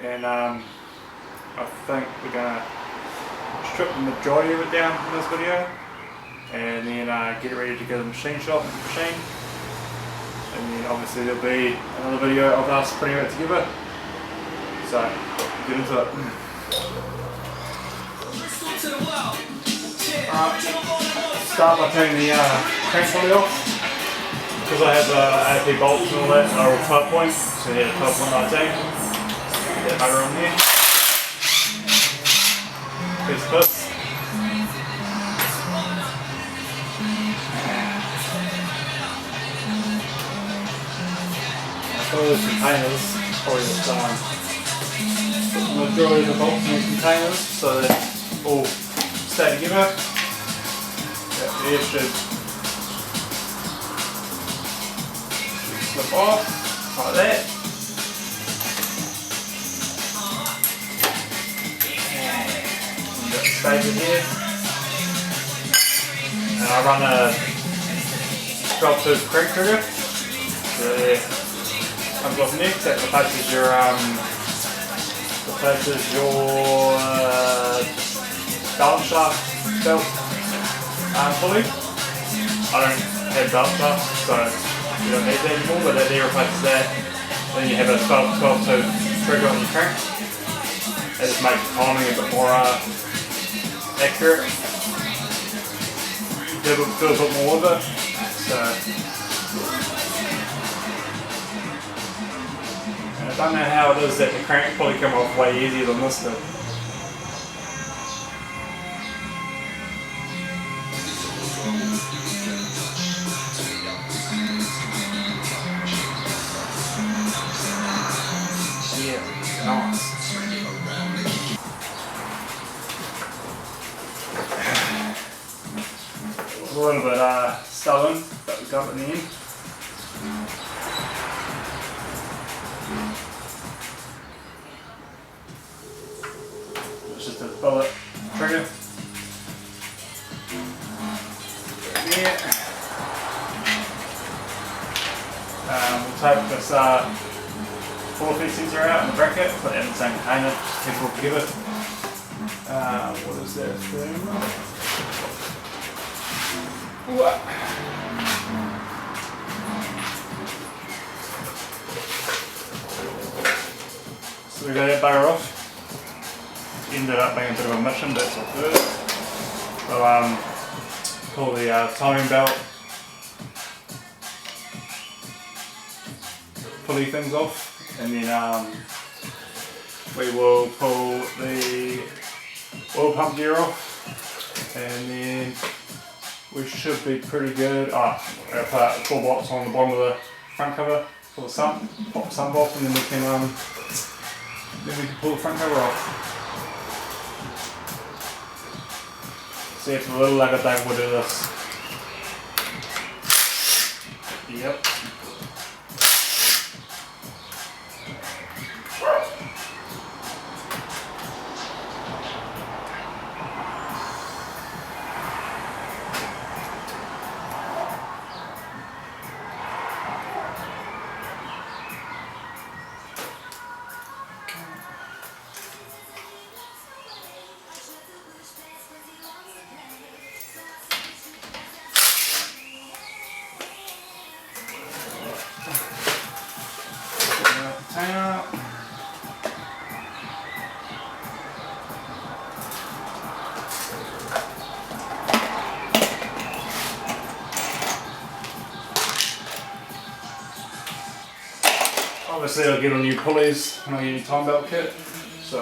and I think we're gonna strip the majority of it down in this video, and then get it ready to go to the machine shop and machine. And then obviously there'll be another video of us putting it together. So get into it. Start by turning the crank pulley off. Because I have AP bolts and all that are all 12 points, so yeah, 12.19. Get that bugger on there. Piece of this. For those containers, probably just put the majority of the bolts in these containers so that all stay together. The air should slip off like that. And got the spacer here. And I run a 12-tooth crank trigger. So yeah, comes off next. That replaces your balance shaft belt pulley. I don't have belt shaft, so you don't need that anymore, but that there replaces that. Then you have a 12-tooth trigger on your crank. That just makes the timing a bit more accurate. Do a bit more with it. So, and I don't know how it is that the crank pulley come off way easier than this did. Nice. A little bit stubborn, but we got it in the end. It's just a bullet trigger. Yeah. We'll take this 4-feet sensor out in the bracket, put it in the same container, just keep it all together. What is that thing? So we got that bugger off. Ended up being a bit of a mission, but it's all good. So pull the timing belt, pulley things off. And then we will pull the oil pump gear off, and then we should be pretty good. I'll put 4 bolts on the bottom of the front cover for the sump, pop the sump off, and then we can pull the front cover off. See, it's a little like a thing, we'll do this. Yep. Obviously I'll get on new pulleys when I get a new time belt kit, so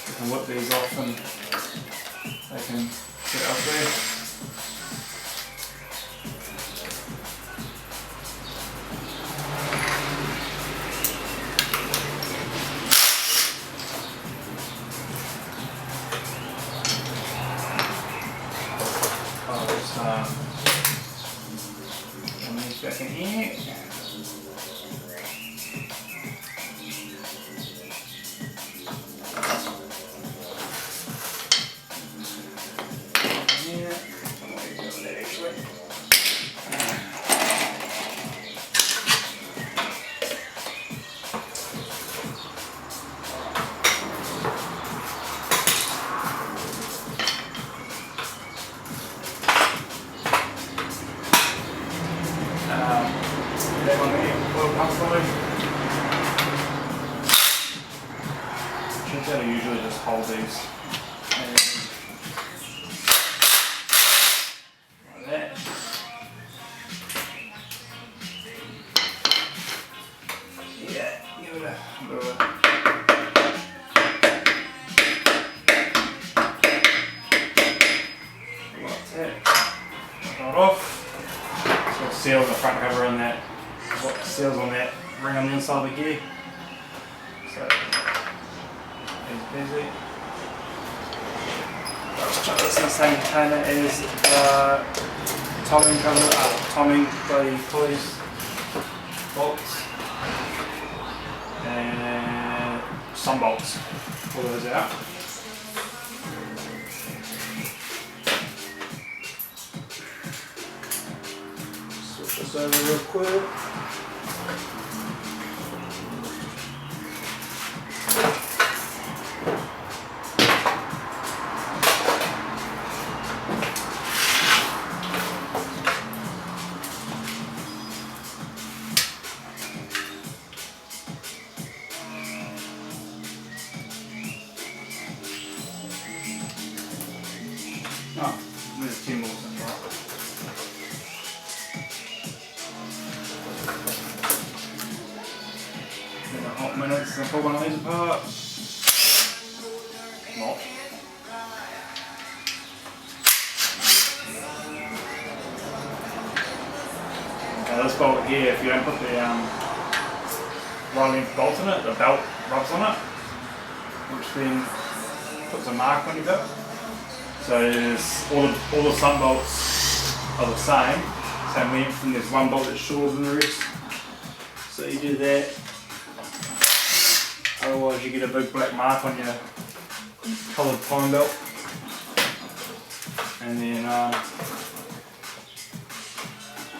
we can whip these off and they can get up there. I'll just put these back in here. that'll usually just hold these. And like that. Yeah, give it a little. Like that. Right off. So it seals the front cover on that. What seals on that ring on the inside of the gear. So easy peasy. Let's chuck this in the same container as the timing cover, timing bloody pulleys, bolts, and some bolts. Pull those out. Switch this over real quick. Oh, there's 2 more, that's right. In a hot minute, so I'll pull one of these apart. Not. Okay, this bolt here, if you don't put the right length bolt in it, the belt rubs on it, which then puts a mark on your belt. So all the sun bolts are the same length, and there's one bolt that's shorter than the rest. So you do that, otherwise you get a big black mark on your coloured time belt. And then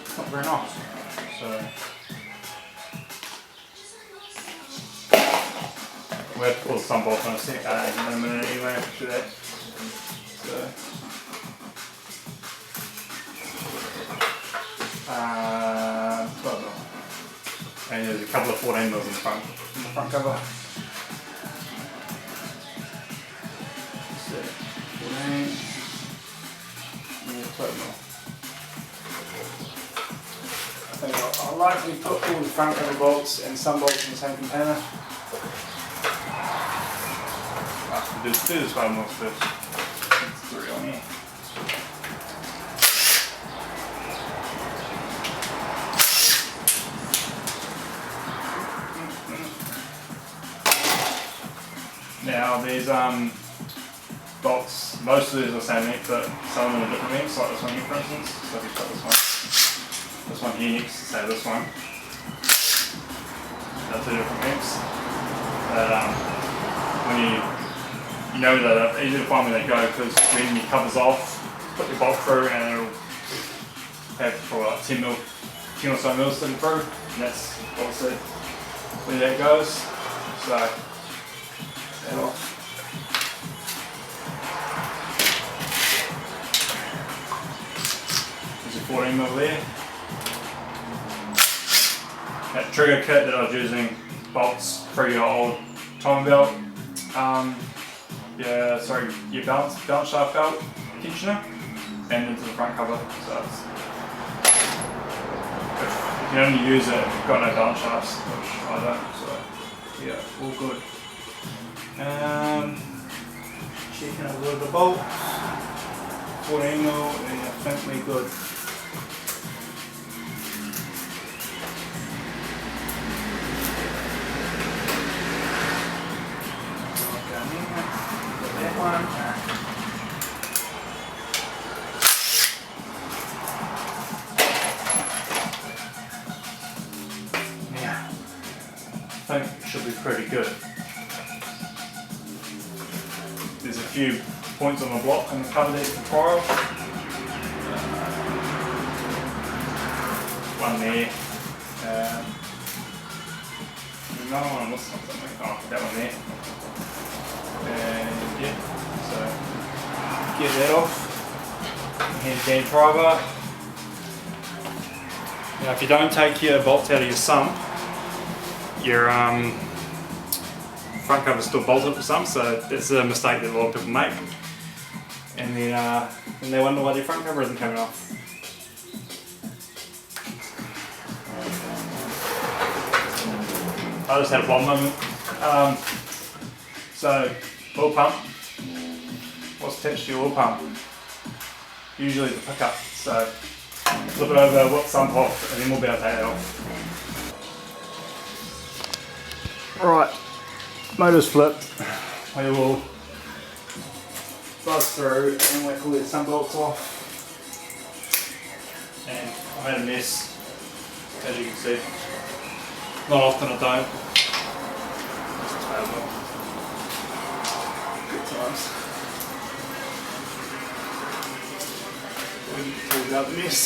it's not very nice. So we have to pull the sun bolt on a minute anyway after that. So, 12 mil. And there's a couple of 14 mils in the front cover. So, 14, and 12 mil. I think I'll likely put all the front cover bolts and some bolts in the same container. Do the 12 mils first. 3 on here. Now these bolts, most of these are the same length, but some of them are different lengths, like this one here for instance. So if you've got this one here next to say this one, they're 2 different lengths. But when you know that they're easy to find where they go, because when your cover's off, put your bolt through and it'll have probably like 10 or so mils sitting through, and that's obviously where that goes. So that off. There's a 14 mil there. That trigger kit that I was using bolts through your old timing belt. Your balance shaft belt tensioner and into the front cover. So if you can only use it if you've got no balance shafts, which I don't. So yeah, all good. Checking out a little bit of bolt. 14 mil, and I think we're good. I think it should be pretty good. There's a few points on the block on the cover there for trial. One there. No, I missed something. Oh, that one there. And yeah, so get that off. Hand down driver. Now, if you don't take your bolts out of your sump, your front cover is still bolted for some, so that's a mistake that a lot of people make. And then they wonder why their front cover isn't coming off. I just had a blonde moment. So, oil pump. What's attached to your oil pump? Usually the pickup. So, flip it over, whip some off, and then we'll be able to take it off. Right, motor's flipped. We will buzz through and we'll pull the sun bolts off. And I've had a mess, as you can see. Not often I don't. Just terrible. Good times. We pulled out the mess.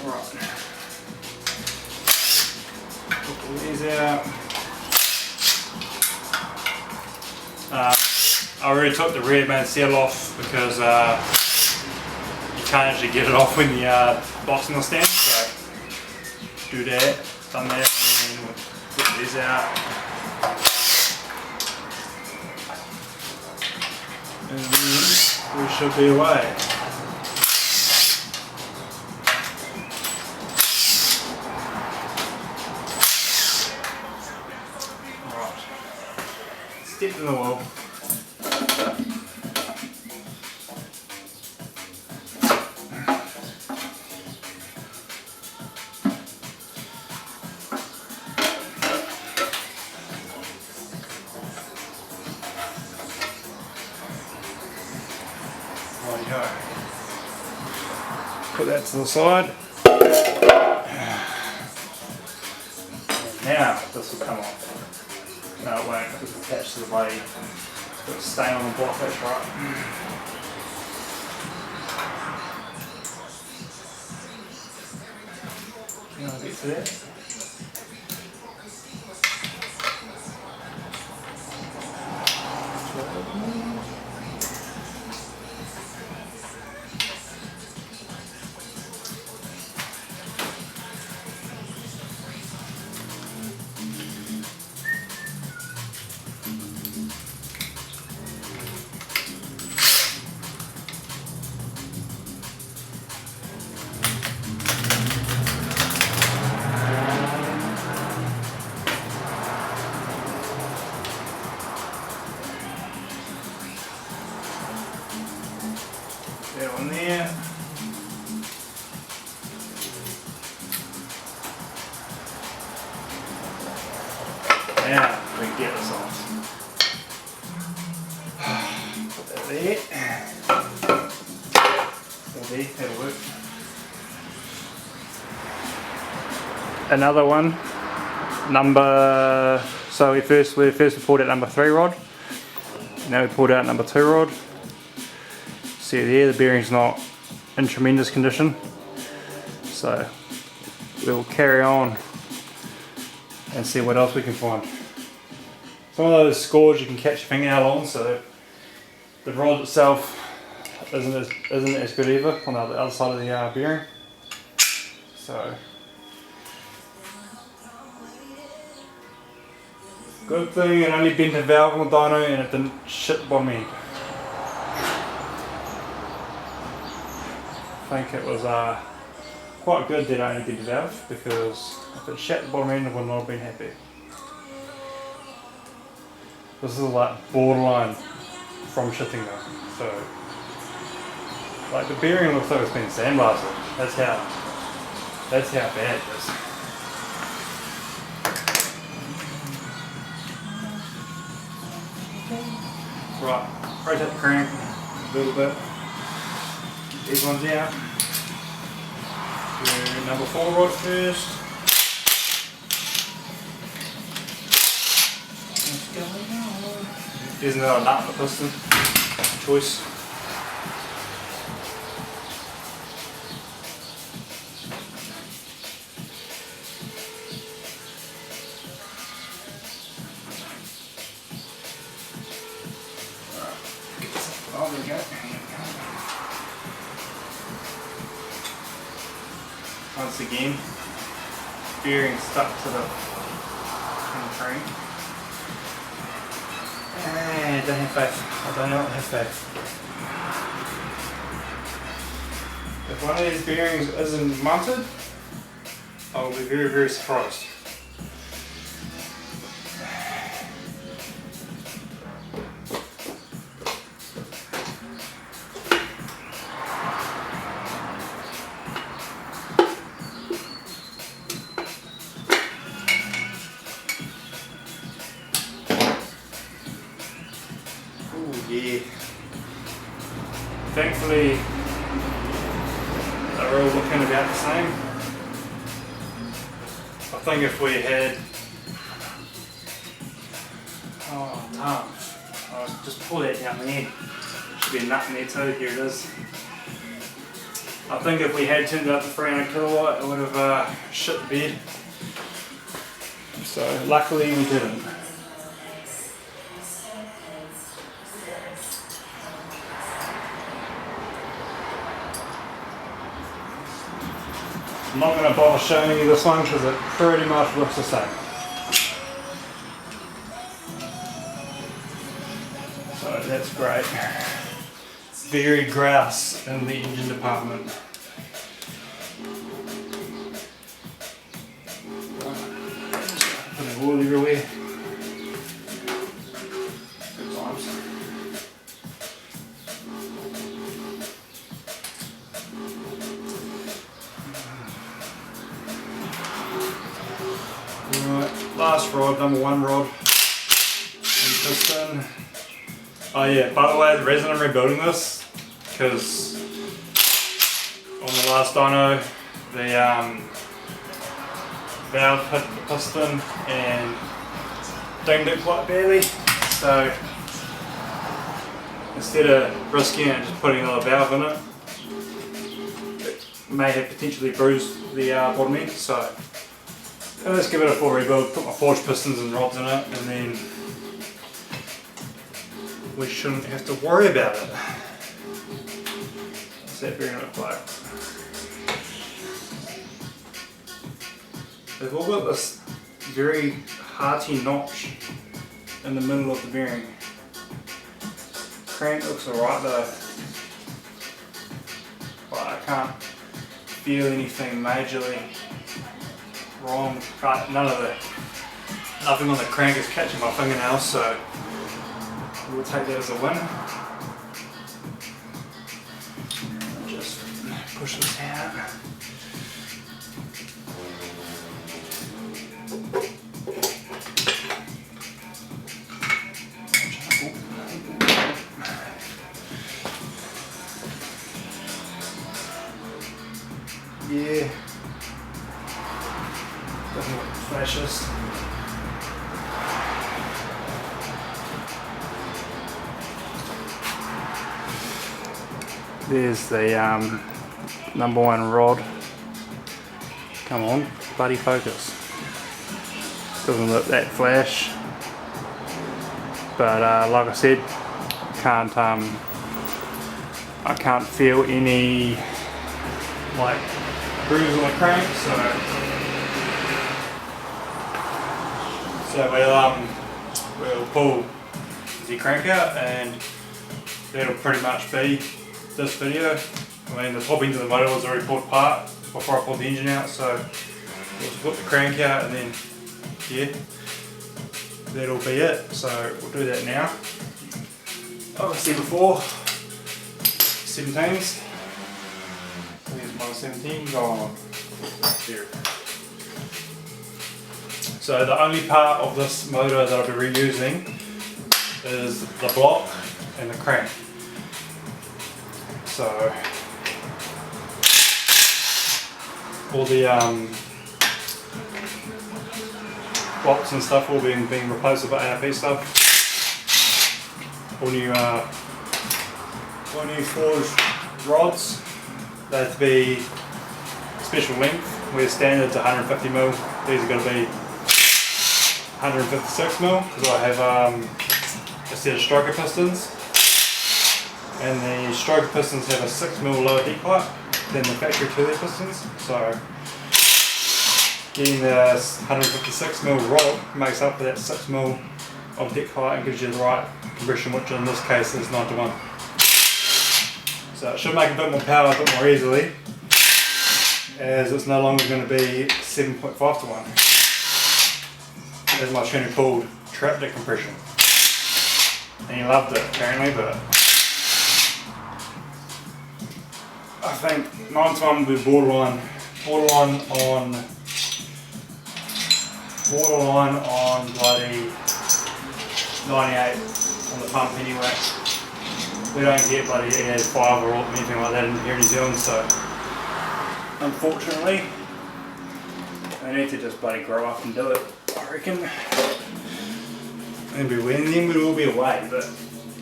Alright. Pull these out. I already took the rear main seal off because you can't actually get it off when the box on the stand. So do that, done that, and then we'll put these out. And then we should be away. Alright, step in the wheel. Put that to the side. And now this will come off. No, it won't, because it's attached to the blade. Got a stain on the block, that's right. Can I get to that? That one there. Now we can get this off. Put that there. That'll work. Another one. So we first pulled out number 3 rod. Now we pulled out number 2 rod. See there, the bearing's not in tremendous condition, so we'll carry on and see what else we can find. Some of those scores you can catch your fingernail on, so the rod itself isn't as good either on the other side of the bearing. So good thing it only bent a valve on the dyno and it didn't shit the bottom end. I think it was quite good that I only did the valve, because if it shat the bottom end I would not have been happy. This is like borderline from shitting though, so like the bearing looks like it's been sandblasted. That's how bad it is. Right, rotate the crank a little bit. These ones out. Do number 4 rod first. There's another nut for piston. Choice. Oh, there we go. Once again, bearing stuck to the crank. And don't have faith. I do not have faith. If one of these bearings isn't mounted, I will be very, very surprised. Yeah. Thankfully, they're all looking about the same. I think if we had, I'll just pull that down there. Should be a nut in there too. Here it is. I think if we had turned it up to 300 kilowatt, it would have shit the bed. So luckily we didn't. I'm not going to bother showing you this one because it pretty much looks the same. So that's great. Very grouse in the engine department. Putting oil everywhere. Good times. Right, last rod, number 1 rod, and piston. Oh yeah, by the way, the reason I'm rebuilding this, because on the last dyno, the valve hit the piston and dinged it quite badly, so instead of risking it and just putting another valve in it, it may have potentially bruised the bottom end, so let's give it a full rebuild, put my forged pistons and rods in it, and then we shouldn't have to worry about it. What's that bearing look like? They've all got this very hearty notch in the middle of the bearing. Crank looks alright though, but I can't feel anything majorly wrong. Nothing on the crank is catching my fingernails, so we'll take that as a win. Just push this out. Yeah. Doesn't look flashes. There's the number 1 rod. Come on, bloody focus. Doesn't look that flash, but like I said, I can't feel any like bruise on the crank, so we'll pull the crank out, and that'll pretty much be this video. I mean, the top end of the motor was already pulled apart before I pulled the engine out, so we'll just put the crank out and then, yeah, that'll be it. So we'll do that now. Obviously before, 17s. There's my 17 gone. There. So the only part of this motor that I'll be reusing is the block and the crank. So all the blocks and stuff will be being replaced with ARP stuff. All new forged rods. They have to be special length, where standard's 150mm. These are going to be 156mm because I have a set of stroker pistons. And the stroker pistons have a 6mm lower heat pipe than the factory 2-litre pistons. So getting the 156mm rod makes up for that 6mm of deck height and gives you the right compression, which in this case is 9:1. So it should make a bit more power a bit more easily, as it's no longer going to be 7.5:1 as my tuner called trap deck compression. And he loved it apparently, but I think 9:1 will be borderline on bloody 98 on the pump anyway. We don't get bloody E85 or anything like that in here in New Zealand, so unfortunately I need to just bloody grow up and do it, I reckon. And then we will be away, but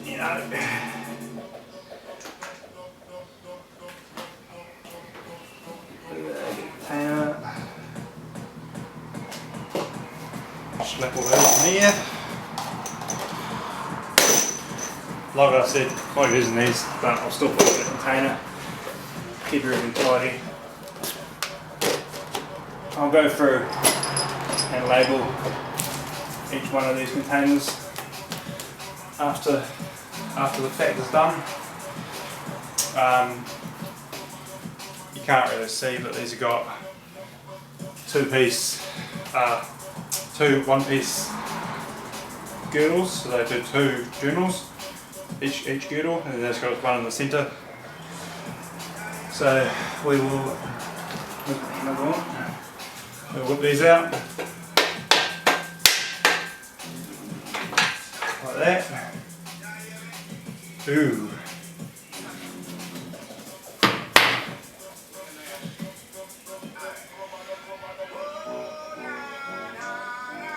you know. Slap all those in here. Like I said, quite using these, but I'll still put it in the container. Keep everything tidy. I'll go through and label each one of these containers after the fact is done. You can't really see, but these have got two one-piece girdles, so they do 2 journals each girdle, and then it's got one in the centre. So we'll whip these out like that. Ooh.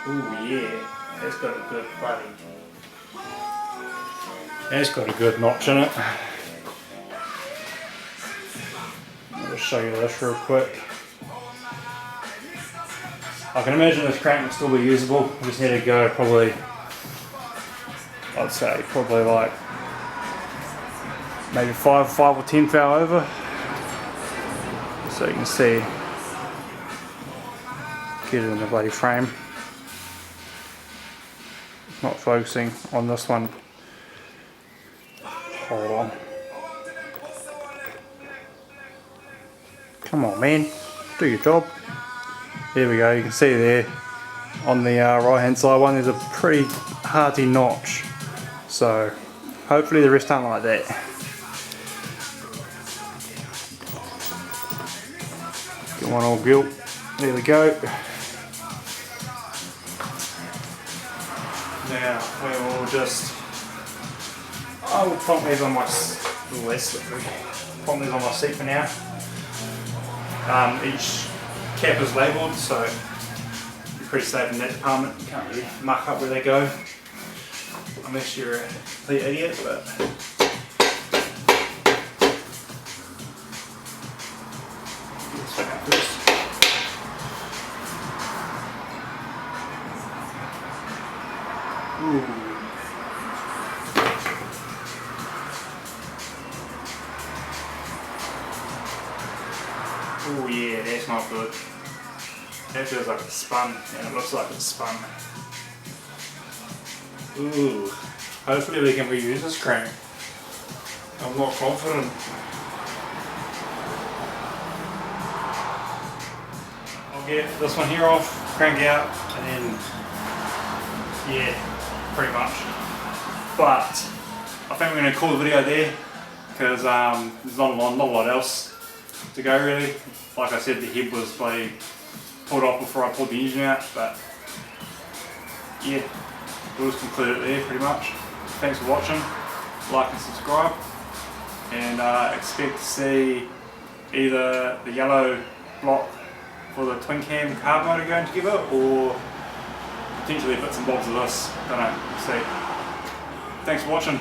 Ooh yeah, that's got a good buddy. That's got a good notch in it. I'll just show you this real quick. I can imagine this crank will still be usable. I just need to go probably, I'd say probably like maybe 5 or 10 thou over. So you can see, get it in the bloody frame. Not focusing on this one. Hold on. Come on man, do your job. There we go, you can see there on the right hand side one there's a pretty hearty notch. So hopefully the rest aren't like that. Get one all built. There we go. Now we will just, I will plonk these on my, ooh, that's slippery. Plonk these on my seat for now. Each cap is labelled, so you're pretty safe in that department. You can't really muck up where they go, unless you're a complete idiot, but let's check out first. Ooh. Oh yeah, that's not good. That feels like it's spun, and it looks like it's spun. Ooh, hopefully we can reuse this crank. I'm not confident. I'll get this one here off, crank out, and then, yeah, pretty much. But I think we're going to call the video there, because there's not a lot else to go really. Like I said, the head was bloody pulled off before I pulled the engine out, but yeah, we'll just conclude it there pretty much. Thanks for watching, like and subscribe, and expect to see either the yellow block for the twin cam carb motor going together, or potentially bits and bobs of this, don't know, we'll see. Thanks for watching.